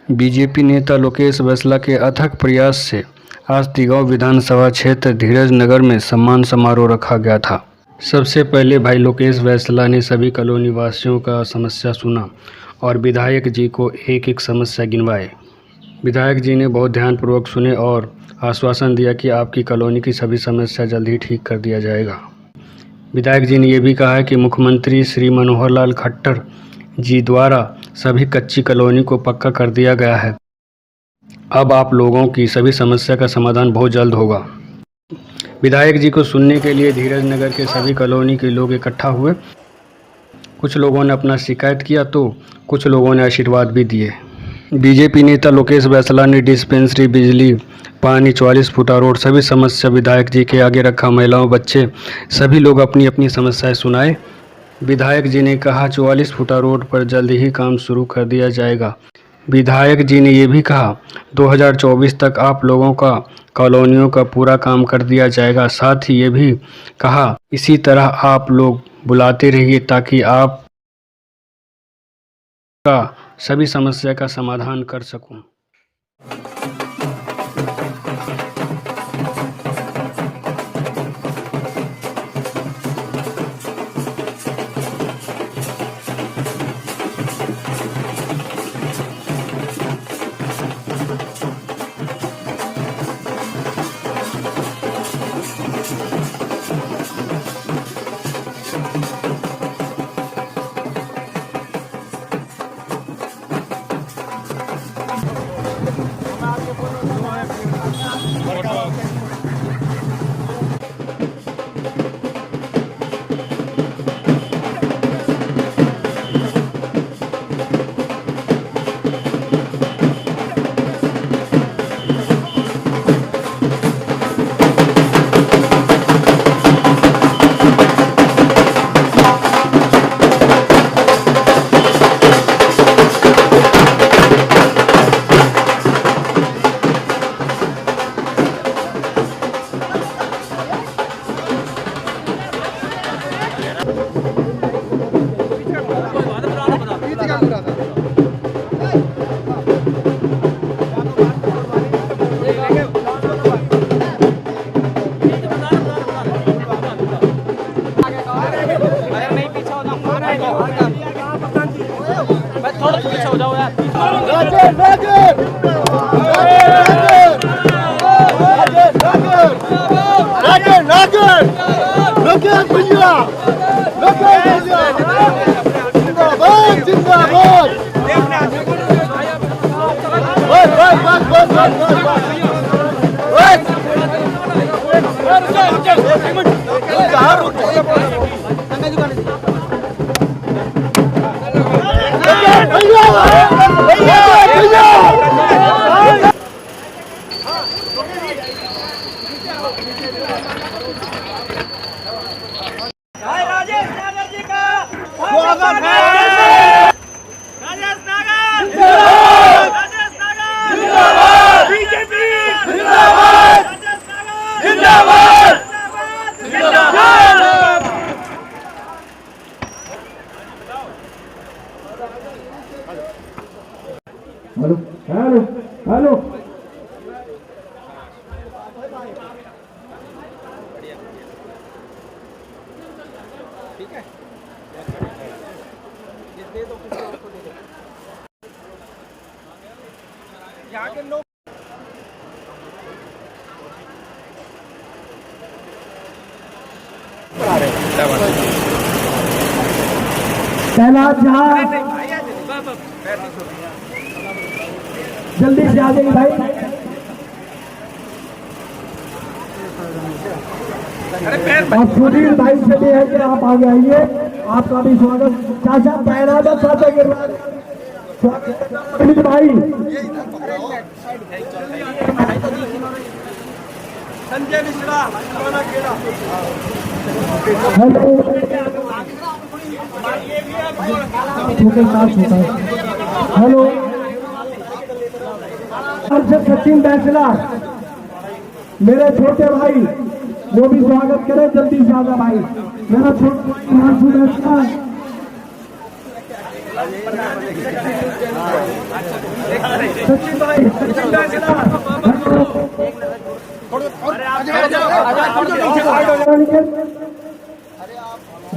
BJP नेता लोकेश वैसला के अथक प्रयास से आज तिगांव विधानसभा क्षेत्र धीरज नगर में सम्मान समारोह रखा गया था। सबसे पहले भाई लोकेश वैसला ने सभी कॉलोनी वासियों का समस्या सुना और विधायक जी को एक एक समस्या गिनवाए। विधायक जी ने बहुत ध्यानपूर्वक सुने और आश्वासन दिया कि आपकी कॉलोनी की सभी समस्या जल्द ही ठीक कर दिया जाएगा। विधायक जी ने यह भी कहा कि मुख्यमंत्री श्री मनोहर लाल खट्टर जी द्वारा सभी कच्ची कॉलोनी को पक्का कर दिया गया है। अब आप लोगों की सभी समस्या का समाधान बहुत जल्द होगा। विधायक जी को सुनने के लिए धीरज नगर के सभी कॉलोनी के लोग इकट्ठा हुए। कुछ लोगों ने अपना शिकायत किया तो कुछ लोगों ने आशीर्वाद भी दिए। बीजेपी नेता लोकेश वैसला ने डिस्पेंसरी, बिजली, पानी, 44 फुटा रोड सभी समस्या विधायक जी के आगे रखा। महिलाओं, बच्चे सभी लोग अपनी अपनी समस्याएं सुनाए। विधायक जी ने कहा 44 फुटा रोड पर जल्द ही काम शुरू कर दिया जाएगा। विधायक जी ने यह भी कहा 2024 तक आप लोगों का कॉलोनियों का पूरा काम कर दिया जाएगा। साथ ही ये भी कहा इसी तरह आप लोग बुलाते रहिए ताकि आप का सभी समस्या का समाधान कर सकूं। थोड़ा पीछे हो जाओ यार। राजेश नागर जी का स्वागत है। राजेश नागर जिंदाबाद, राजेश नागर जिंदाबाद, बीजेपी जिंदाबाद, राजेश नागर जिंदाबाद, जिंदाबाद। हेलो हेलो हेलो ठीक है, ये दे दो, किसी और को दे दो। यहाँ के लोग पहला जहाँ जल्दी से आ जाइए भाई। और सुधीर भाई से भी है कि आप आगे आइए, आपका भी स्वागत। चाचा पहना दो, चाचा गिरवा स्वागत भाई। संजय मिश्रा हेलो छोटे साथ होता है। हेलो सचिन बैचला मेरे छोटे भाई, वो भी स्वागत करें। जल्दी से आजा भाई। मेरा छोटा भाई बैचला सचिन भाई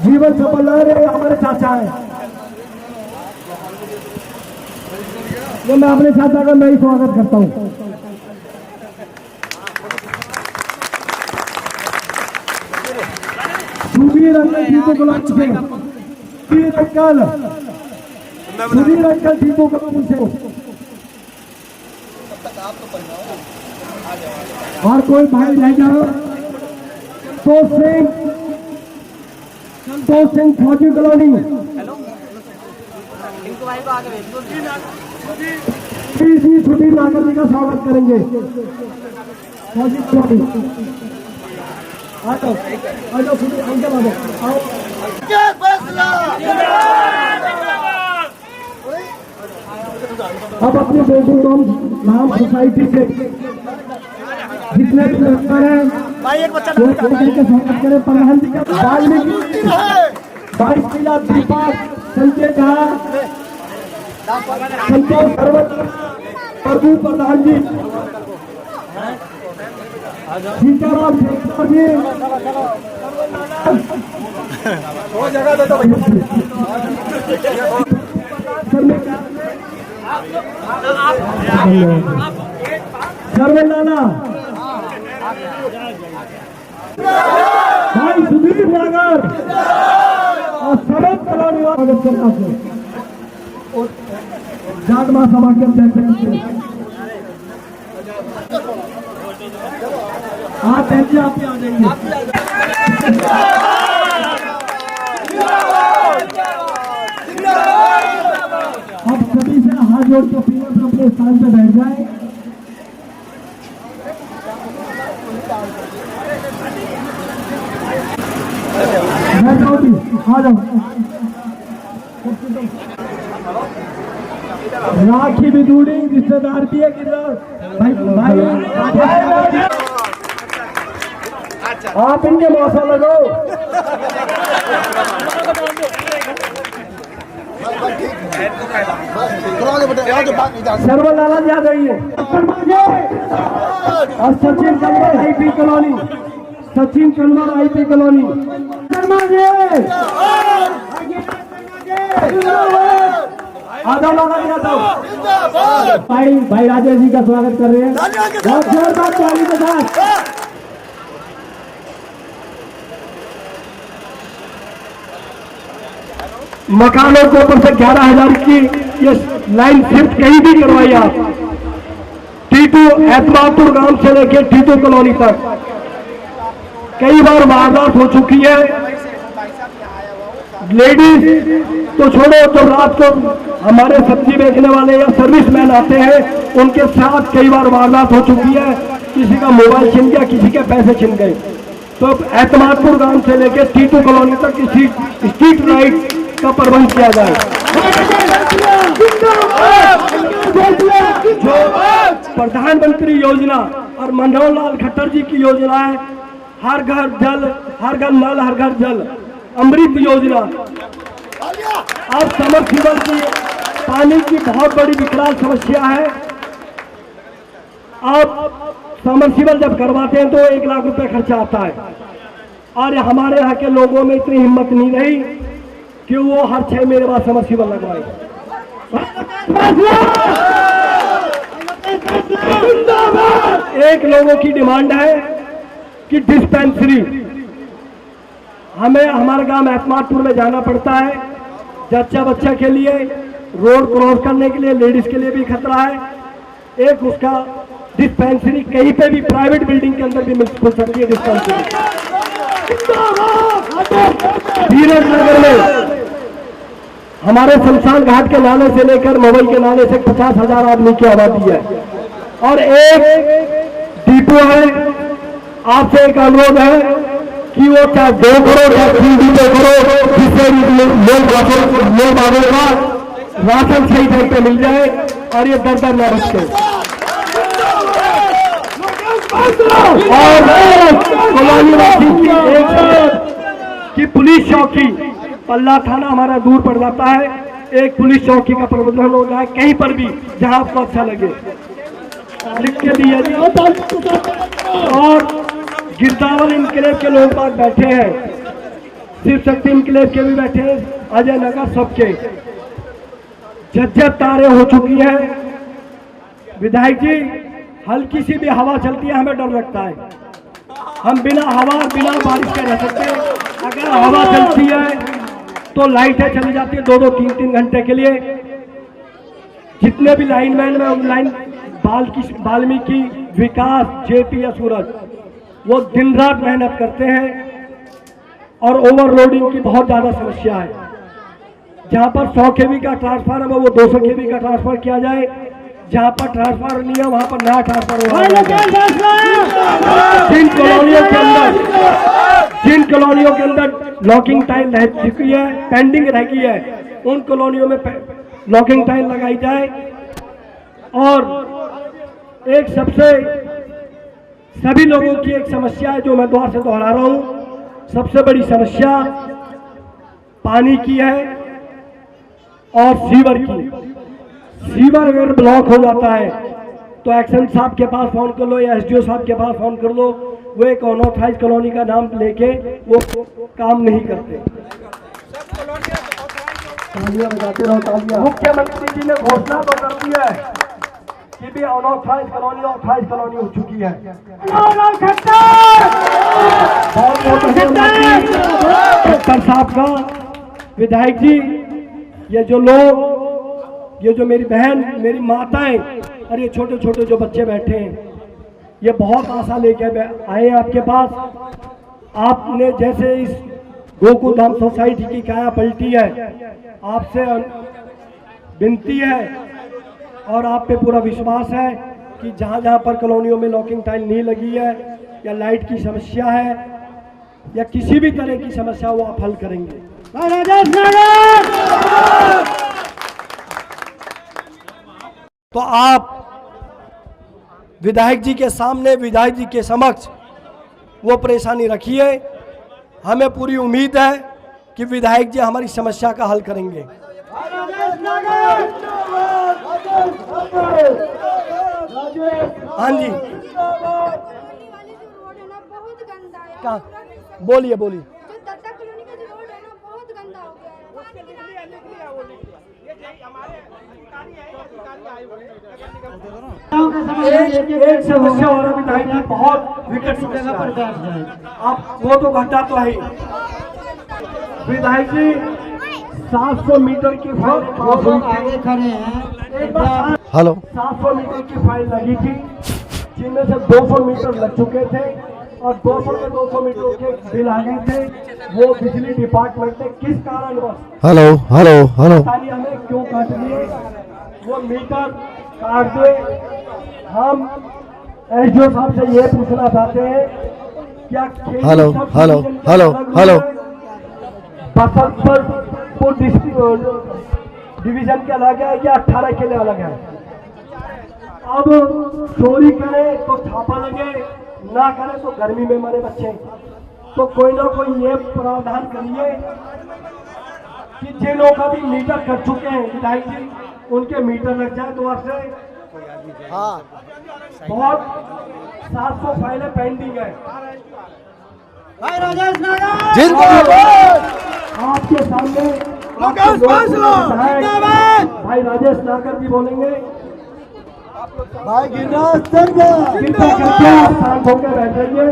जीवन सफल रहे हमारे चाचा है। तो मैं अपने चाचा का मैं ही स्वागत करता हूँ। सुधीर अंकल जी को गुलाम से सुधीर अंकल जी को गुलाम से और कोई भाई रह जाओ संतोष सिंह फौजी कॉलोनी सुधीर नागर जी का स्वागत करेंगे। फौजी कॉलोनी आ जाओ सुधीर अंकल आ अब अपने बेटी नाम सोसाइटी से जितने भी मेंबर हैं वो स्वागत करें। प्रधान जी का वाल्मीकि 22 जिला दीपक संजय झा संतोष प्रभु प्रधान जी सीताराम जी जगह दे दो सर्वे लाला भाई सुधीर नागर और समस्त कॉलोनी स्वागत करना से जागमा सभा के अध्यक्ष आप पहले आप आ जाइए। अब सभी से हाथ जोड़ के अपने स्थान पे बैठ जाए। आ जाओ राखी भी दूरी रिश्तेदार भी है किधर भाई आप इनके मौसा लगो। सर्वर लाला जी आ जाइए और Sachin Kanwar IP colony Sachin Kanwar IP colony आधा भाई राजेश जी का स्वागत कर रहे हैं बहुत जोरदार ताली के साथ। मकानों के ऊपर से 11,000 की ये लाइन शिफ्ट कहीं भी करवाई आप टीटू एतमादपुर गांव से लेके टीटू कॉलोनी तक कई बार वारदात हो चुकी है। लेडीज तो छोड़ो तो रात को हमारे सब्जी बेचने वाले या सर्विसमैन आते हैं उनके साथ कई बार वारदात हो चुकी है। किसी का मोबाइल छिन गया किसी के पैसे छिन गए। तो एतमादपुर गांव से लेकर टीटू कॉलोनी तक किसी स्ट्रीट लाइट का प्रबंध किया जाए। जो प्रधानमंत्री योजना और मनोहर लाल खट्टर जी की योजना है हर घर जल हर घर नल हर घर जल अमृत योजना। अब समरसीबल की पानी की बहुत बड़ी विकराल समस्या है। अब समरसीबल जब करवाते हैं तो 1 लाख रुपए खर्चा आता है और हमारे यहाँ के लोगों में इतनी हिम्मत नहीं रही कि वो हर 6 महीने बाद समरसीबल लगवाए। एक लोगों की डिमांड है कि डिस्पेंसरी हमें हमारे गांव एतमादपुर में जाना पड़ता है जच्चा बच्चा के लिए रोड क्रॉस करने के लिए लेडीज के लिए भी खतरा है। एक उसका डिस्पेंसरी कहीं पे भी प्राइवेट बिल्डिंग के अंदर भी मिल सकती है डिस्पेंसरी। धीरज नगर में हमारे शमशान घाट के नाले से लेकर मोबाइल के नाले से 50,000 आदमी की आबादी है और एक डिपो है। आपसे एक अनुरोध है कि वो चाहे 2 करोड़ या 3 डिपो करो जिससे लोग आवेगा राशन सही टाइम पे मिल जाए और ये दर दर न रखे। और कॉलोनी वासी की एक कि पुलिस चौकी पल्ला थाना हमारा दूर पड़ जाता है एक पुलिस चौकी का प्रबंधन हो जाए, कहीं पर भी जहां आपको अच्छा लगे लिख के दिया जाए। और गिरदावल इनकलेव के लोग बाग बैठे हैं, शिव शक्ति इनकलेव के भी बैठे हैं, अजय नगर सबके झज्जर तारे हो चुकी है। विधायक जी, हल्की सी भी हवा चलती है हमें डर लगता है। हम बिना हवा बिना बारिश के रह सकते हैं। अगर हवा चलती है तो लाइटें चली जाती है 2-2 3-3 घंटे के लिए। जितने भी लाइनमैन में लाइन वाल्मीकि, विकास, जेपी या सूरज, वो दिन रात मेहनत करते हैं और ओवरलोडिंग की बहुत ज्यादा समस्या है। जहां पर 100 kV का ट्रांसफार्मर है वो 200 kV का ट्रांसफर किया जाए, जहां पर ट्रांसफार्मर नहीं है वहां पर नया ट्रांसफार्मर हो जाए। जिन कॉलोनियों के अंदर लॉकिंग टाइल रह चुकी है, पेंडिंग रह गई है, उन कॉलोनियों में लॉकिंग टाइल लगाई जाए। और एक सभी लोगों की एक समस्या है जो मैं दोबारा से दोहरा रहा हूं, सबसे बड़ी समस्या पानी की है और सीवर की। सीवर अगर ब्लॉक हो जाता है तो एक्शन साहब के पास फोन कर लो या एसडीओ साहब के पास फोन कर लो, वो एक अनऑथराइज कॉलोनी का नाम लेके वो काम नहीं करते। मुख्यमंत्री जी ने घोषणा तो कर दी है कि भी अनऑथराइज कॉलोनी ऑथराइज कॉलोनी हो चुकी है। डॉक्टर साहब का, विधायक जी, ये जो लोग, ये जो मेरी बहन, मेरी माताएं और ये छोटे छोटे जो बच्चे बैठे हैं, ये बहुत आशा लेके आए हैं आपके पास। आपने जैसे इस गोकुल धाम सोसाइटी की काया पलटी है, आपसे विनती है और आप पे पूरा विश्वास है कि जहां जहां पर कॉलोनियों में लॉकिंग टाइल नहीं लगी है या लाइट की समस्या है या किसी भी तरह की समस्या वो आप हल करेंगे। तो आप विधायक जी के सामने, विधायक जी के समक्ष वो परेशानी रखिए। हमें पूरी उम्मीद है कि विधायक जी हमारी समस्या का हल करेंगे। हाँ जी, कहाँ? बोलिए बोलिए। एक समस्या और विधायक जी, बहुत विकट समस्या है। आप वो तो घंटा तो है विधायक जी, 700 मीटर की फाइल आगे खड़े हैं। हेलो, 700 मीटर की फाइल लगी थी, जिनमें से 200 मीटर लग चुके थे और 200 मीटर के बिल आ गए थे। वो बिजली डिपार्टमेंट ने किस कारणवश हमें क्यों काट लिए, वो मीटर काट दे। हम एसडीओ साहब से ये पूछना चाहते हैं, क्या बसंतपुर डिवीजन के अलग है या 18 के लिए अलग है? अब चोरी करे तो छापा लगे, ना करे तो गर्मी में मरे बच्चे। तो कोई ना कोई ये प्रावधान करिए कि जिन लोग अभी मीटर कर चुके हैं विधायक जी, उनके मीटर लग जाए दोबारा से। हाँ, बहुत 700 फाइलें पेंडिंग है। आपके सामने भाई राजेश नागर भी बोलेंगे। भाई गिरिराज शांत होकर बैठेंगे।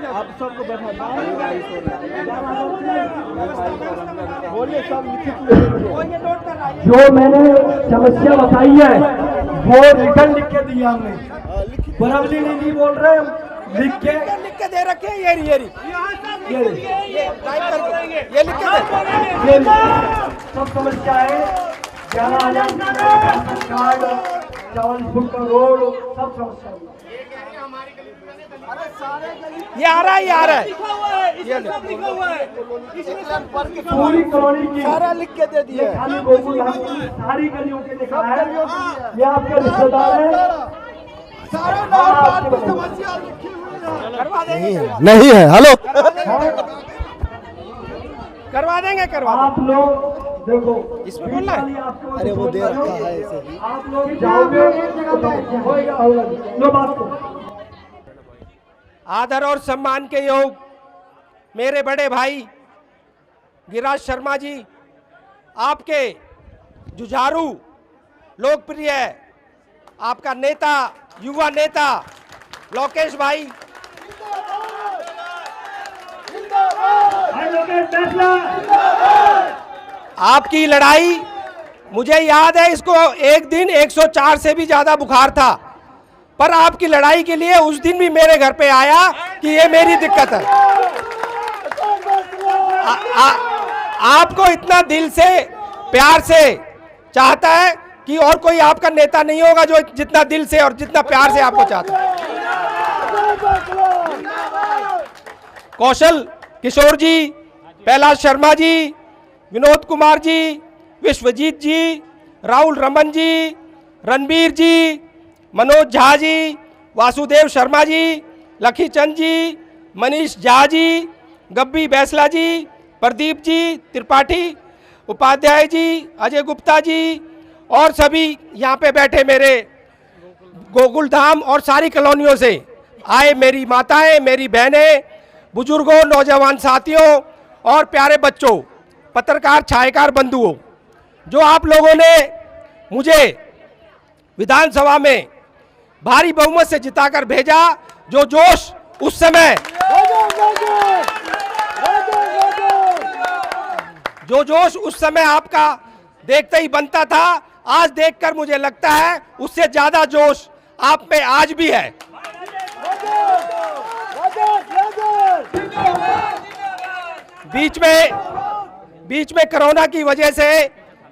आप सबको बैठा जो मैंने समस्या बताई है वो रिटर्न लिख के दिया हमने, बराबरी नहीं बोल रहे हम, लिख के दे रखे हैं। ये लिख के सब समस्या है। 11,000 कार्ड, 40 फुट का रोड, सब समस्या। ये आ रहा है ये लिखा हुआ है पूरी कॉलोनी की, सारा लिख के दे दिया। खाली गोकुल धाम की सारी गलियों के लिखा है। ये आपके रिश्तेदार है, नहीं है। हेलो, करवा देंगे, करवा आप लोग देखो इसमें बोलना है। अरे वो दे रखा है ऐसे ही। आप लोग जाओगे लो बात को। आदर और सम्मान के योग मेरे बड़े भाई गिरिराज शर्मा जी, आपके जुझारू, लोकप्रिय, आपका नेता, युवा नेता लोकेश भाई, आपकी लड़ाई, मुझे याद है इसको एक दिन 104 से भी ज्यादा बुखार था, पर आपकी लड़ाई के लिए उस दिन भी मेरे घर पे आया कि ये मेरी दिक्कत है। आपको इतना दिल से, प्यार से चाहता है कि और कोई आपका नेता नहीं होगा जो जितना दिल से और जितना प्यार से आपको चाहता है। कौशल किशोर जी, कैलाश शर्मा जी, विनोद कुमार जी, विश्वजीत जी, राहुल रमन जी, रणबीर जी, मनोज झा जी, वासुदेव शर्मा जी, लखी चंद जी, मनीष झा जी, गब्बी बैसला जी, प्रदीप जी त्रिपाठी उपाध्याय जी, अजय गुप्ता जी और सभी यहाँ पे बैठे मेरे गोकुल धाम और सारी कॉलोनियों से आए मेरी माताएं, मेरी बहनें, बुजुर्गों, नौजवान साथियों और प्यारे बच्चों, पत्रकार, छायाकार बंधुओं, जो आप लोगों ने मुझे विधानसभा में भारी बहुमत से जिताकर भेजा, जो जोश उस समय, जो जोश उस समय आपका देखते ही बनता था, आज देखकर मुझे लगता है उससे ज्यादा जोश आप में आज भी है। बीच में कोरोना की वजह से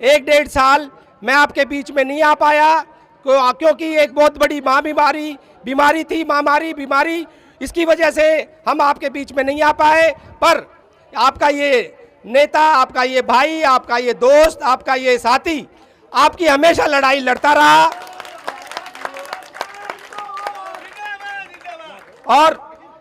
1-1.5 साल मैं आपके बीच में नहीं आ पाया, क्योंकि एक बहुत बड़ी बीमारी थी, महामारी बीमारी, इसकी वजह से हम आपके बीच में नहीं आ पाए। पर आपका ये नेता, आपका ये भाई, आपका ये दोस्त, आपका ये साथी आपकी हमेशा लड़ाई लड़ता रहा और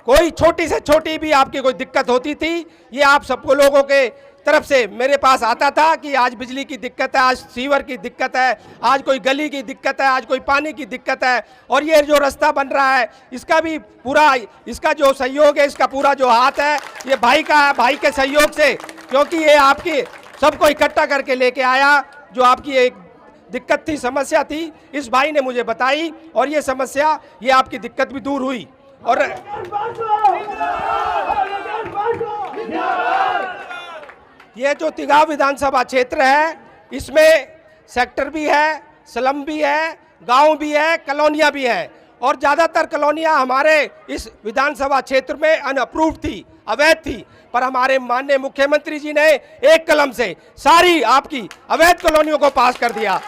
कोई छोटी से छोटी भी आपकी कोई दिक्कत होती थी, ये आप सबको लोगों के तरफ से मेरे पास आता था कि आज बिजली की दिक्कत है, आज सीवर की दिक्कत है, आज कोई गली की दिक्कत है, आज कोई पानी की दिक्कत है, और ये जो रास्ता बन रहा है इसका भी पूरा, इसका जो सहयोग है, इसका पूरा जो हाथ है ये भाई का है, भाई के सहयोग से, क्योंकि ये आपकी सबको इकट्ठा करके लेके आया। जो आपकी एक दिक्कत थी, समस्या थी, इस भाई ने मुझे बताई और ये समस्या, ये आपकी दिक्कत भी दूर हुई। और ये जो तिगाव विधानसभा क्षेत्र है, इसमें सेक्टर भी है, स्लम भी है, गांव भी है, कॉलोनियां भी हैं, और ज़्यादातर कॉलोनियां हमारे इस विधानसभा क्षेत्र में अनअप्रूव्ड थी, अवैध थी, पर हमारे माननीय मुख्यमंत्री जी ने एक कलम से सारी आपकी अवैध कॉलोनियों को पास कर दिया।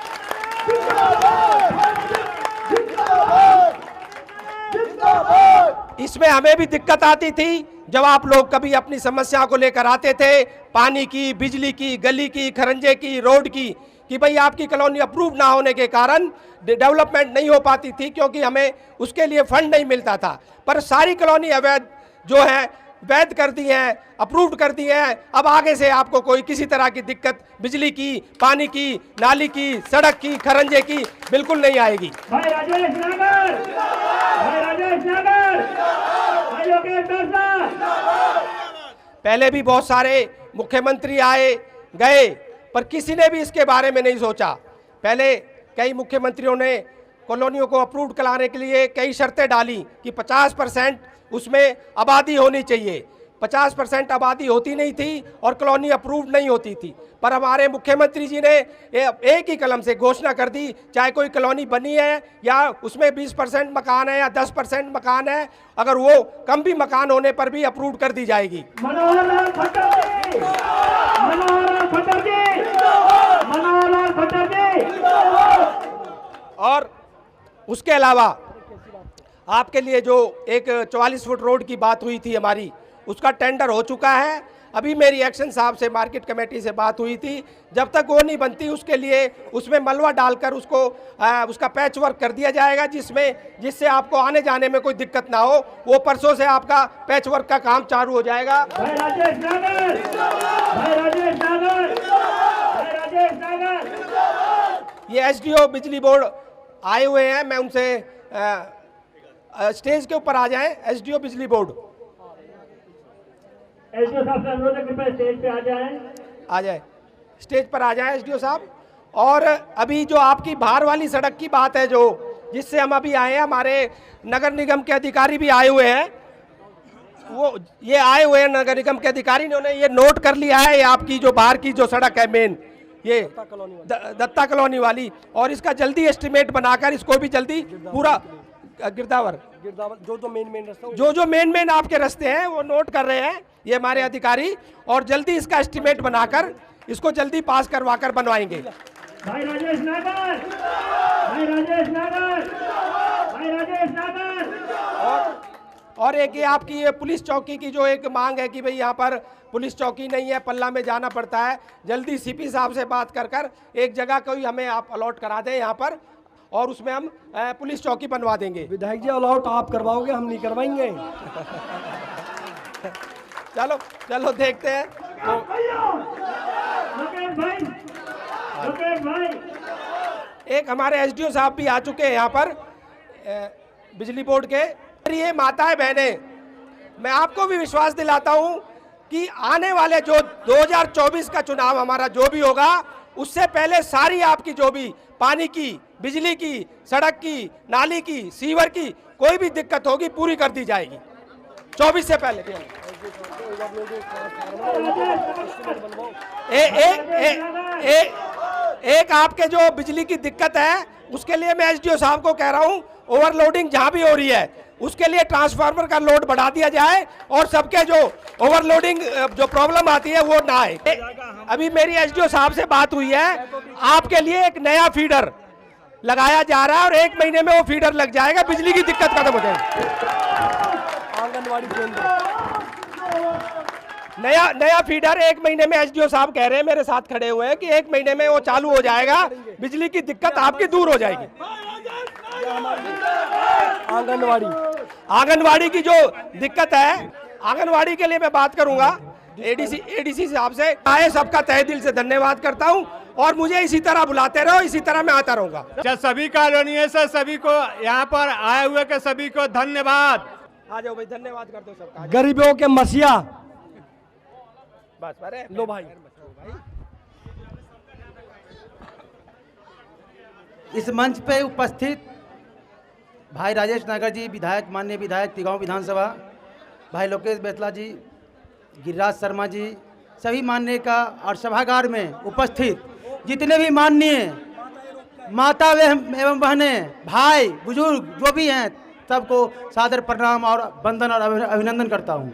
इसमें हमें भी दिक्कत आती थी जब आप लोग कभी अपनी समस्या को लेकर आते थे, पानी की, बिजली की, गली की, खरंजे की, रोड की, कि भाई आपकी कॉलोनी अप्रूव ना होने के कारण डेवलपमेंट नहीं हो पाती थी, क्योंकि हमें उसके लिए फंड नहीं मिलता था। पर सारी कॉलोनी अवैध जो है वैध कर दी हैं, अप्रूव्ड कर दी हैं। अब आगे से आपको कोई किसी तरह की दिक्कत बिजली की, पानी की, नाली की, सड़क की, खरंजे की बिल्कुल नहीं आएगी। भाई राजेश नगर, भाई राजेश नगर, भाई लोकेश बैसला। पहले भी बहुत सारे मुख्यमंत्री आए गए, पर किसी ने भी इसके बारे में नहीं सोचा। पहले कई मुख्यमंत्रियों ने कॉलोनियों को अप्रूव कराने के लिए कई शर्तें डाली कि 50% उसमें आबादी होनी चाहिए। 50% आबादी होती नहीं थी और कॉलोनी अप्रूव नहीं होती थी, पर हमारे मुख्यमंत्री जी ने एक ही कलम से घोषणा कर दी, चाहे कोई कॉलोनी बनी है या उसमें 20% मकान है या 10% मकान है, अगर वो कम भी मकान होने पर भी अप्रूव कर दी जाएगी। मनोहर लाल खट्टर जी, मनोहर लाल खट्टर जी, मनोहर लाल खट्टर जी। और उसके अलावा आपके लिए जो एक 44 फुट रोड की बात हुई थी हमारी, उसका टेंडर हो चुका है। अभी मेरी एक्शन साहब से मार्केट कमेटी से बात हुई थी, जब तक वो नहीं बनती उसके लिए उसमें मलबा डालकर उसको उसका पैच वर्क कर दिया जाएगा, जिससे आपको आने जाने में कोई दिक्कत ना हो। वो परसों से आपका पैच वर्क का काम चालू हो जाएगा। भाई राजेश नागर, भाई राजेश नागर, भाई राजेश नागर। ये एसडीओ बिजली बोर्ड आए हुए हैं, मैं उनसे स्टेज के ऊपर आ जाएं। एसडीओ बिजली बोर्ड एसडीओ साहब से अनुरोध है कृपया स्टेज पे आ जाएं। आ जाए, स्टेज पर आ जाए एसडीओ साहब। और अभी जो आपकी बाहर वाली सड़क की बात है, जो जिससे हम अभी आए हैं, हमारे नगर निगम के अधिकारी भी आए हुए हैं। वो ये आए हुए हैं नगर निगम के अधिकारी, इन्होंने ये नोट कर लिया है, ये आपकी जो बाहर की जो सड़क है मेन, ये दत्ता कॉलोनी वाली, और इसका जल्दी एस्टिमेट बनाकर इसको भी जल्दी पूरा गिरदावर जो मेन आपके रास्ते हैं वो नोट कर रहे हैं ये हमारे अधिकारी, और जल्दी इसका एस्टिमेट बनाकर इसको जल्दी पास करवाकर बनवाएंगे। भाई राजेश नागर, भाई राजेश नागर, भाई राजेश नागर। और एक ये आपकी ये पुलिस चौकी की जो एक मांग है कि भाई यहाँ पर पुलिस चौकी नहीं है, पल्ला में जाना पड़ता है, जल्दी सीपी साहब से बात कर एक जगह कोई हमें आप अलॉट करा दें यहाँ पर, और उसमें हम पुलिस चौकी बनवा देंगे। विधायक जी अलॉट आप करवाओगे, हम नहीं करवाएंगे। चलो चलो देखते हैं। एक हमारे एसडीओ साहब भी आ चुके हैं यहाँ पर बिजली बोर्ड के। ये माताएं बहनें, मैं आपको भी विश्वास दिलाता हूँ कि आने वाले जो 2024 का चुनाव हमारा जो भी होगा, उससे पहले सारी आपकी जो भी पानी की, बिजली की, सड़क की, नाली की, सीवर की कोई भी दिक्कत होगी पूरी कर दी जाएगी 24 से पहले। एक आपके जो बिजली की दिक्कत है उसके लिए मैं एसडीओ साहब को कह रहा हूँ, ओवरलोडिंग जहां भी हो रही है उसके लिए ट्रांसफार्मर का लोड बढ़ा दिया जाए और सबके जो ओवरलोडिंग जो प्रॉब्लम आती है वो ना आए। अभी मेरी एसडीओ साहब से बात हुई है, आपके लिए एक नया फीडर लगाया जा रहा है और 1 महीने में वो फीडर लग जाएगा, बिजली की दिक्कत खत्म हो जाएगी। आंगनवाड़ी केंद्र नया फीडर 1 महीने में एसडीओ साहब कह रहे हैं, मेरे साथ खड़े हुए हैं कि 1 महीने में वो चालू हो जाएगा, बिजली की दिक्कत आपकी दूर हो जाएगी। आंगनवाड़ी की जो दिक्कत है, आंगनवाड़ी के लिए मैं बात करूंगा एडीसी साहब से। आए सबका तहे दिल से धन्यवाद करता हूं और मुझे इसी तरह बुलाते रहो, इसी तरह मैं आता रहूंगा। सभी कॉलोनियों से सभी को यहाँ पर आए हुए के सभी को धन्यवाद। आ जाओ भाई, धन्यवाद कर दो सबका। गरीबों के मसीहा बस अरे लो भाई। इस मंच पे उपस्थित भाई राजेश नागर जी, विधायक, माननीय विधायक तिगांव विधानसभा, भाई लोकेश बैसला जी, गिरिराज शर्मा जी, सभी माननीय का और सभागार में उपस्थित जितने भी माननीय माता एवं बहनें, भाई बुजुर्ग जो भी हैं, सबको सादर प्रणाम और वंदन और अभिनंदन करता हूं।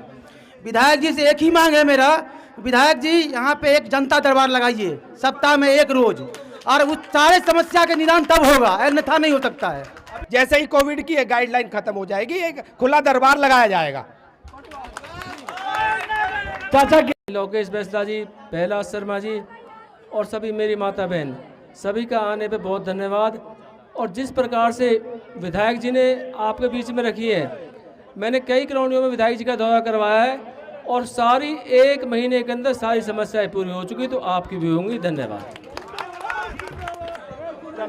विधायक जी से एक ही मांग है मेरा, विधायक जी यहाँ पे एक जनता दरबार लगाइए सप्ताह में 1 रोज, और उस सारे समस्या के निदान तब होगा, अन्यथा नहीं हो सकता है। जैसे ही कोविड की गाइडलाइन खत्म हो जाएगी, एक खुला दरबार लगाया जाएगा। चाचा लोकेश बैसला जी, पहला शर्मा जी और सभी मेरी माता बहन, सभी का आने पे बहुत धन्यवाद। और जिस प्रकार से विधायक जी ने आपके बीच में रखी है, मैंने कई कॉलोनियों में विधायक जी का दौरा करवाया है और सारी 1 महीने के अंदर सारी समस्याएं पूरी हो चुकी, तो आपकी भी होंगी। धन्यवाद।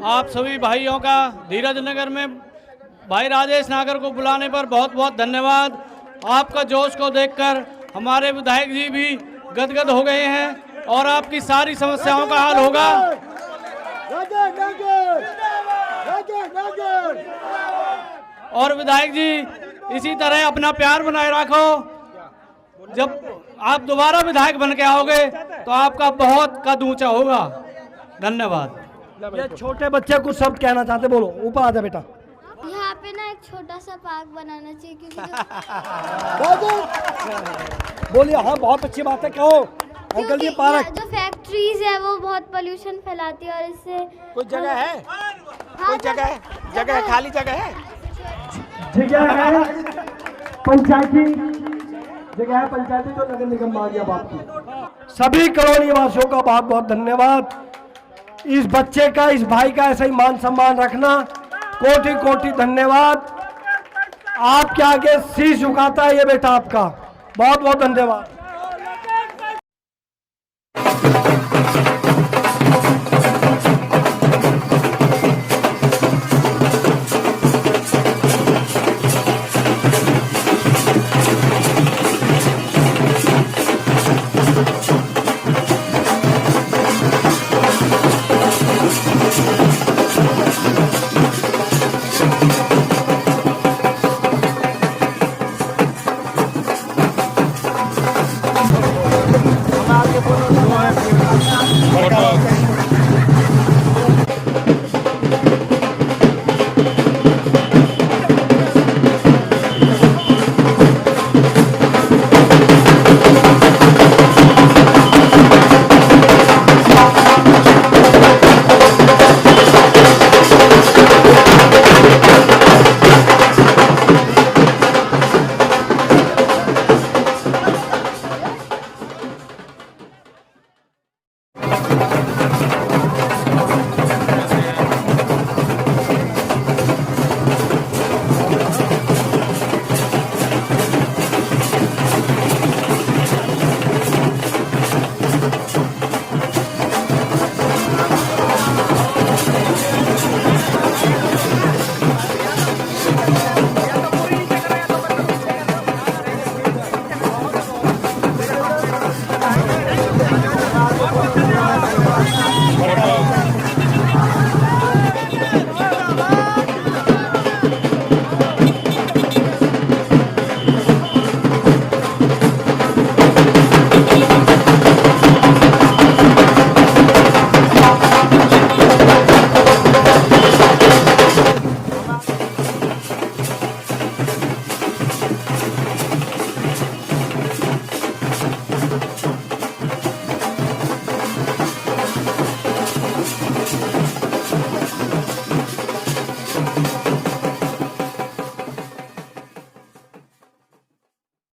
आप सभी भाइयों का धीरज नगर में भाई राजेश नागर को बुलाने पर बहुत बहुत धन्यवाद। आपका जोश को देखकर हमारे विधायक जी भी गदगद हो गए हैं और आपकी सारी समस्याओं का हल होगा। और विधायक जी इसी तरह अपना प्यार बनाए रखो। जब आप दोबारा विधायक बन के आओगे तो आपका बहुत कद ऊंचा होगा। धन्यवाद। ये छोटे बच्चे कुछ शब्द कहना चाहते, बोलो। ऊपर आ जा बेटा। यहाँ पे ना एक छोटा सा पार्क बनाना चाहिए क्योंकि बोलिए। हाँ, बहुत अच्छी बात है, कहो अंकल जी। पार्क जो फैक्ट्रीज है वो बहुत पोल्यूशन फैलाती है और इससे कोई जगह है, कोई जगह है, खाली जगह है, जगह है पंचायती जगह है पंचायती जो नगर निगम में आ गया बाप की। सभी कॉलोनी वासियों का बहुत बहुत धन्यवाद। इस बच्चे का, इस भाई का ऐसा ही मान सम्मान रखना, कोटि कोटि धन्यवाद। आपके आगे शीश झुकाता है ये बेटा आपका, बहुत बहुत धन्यवाद।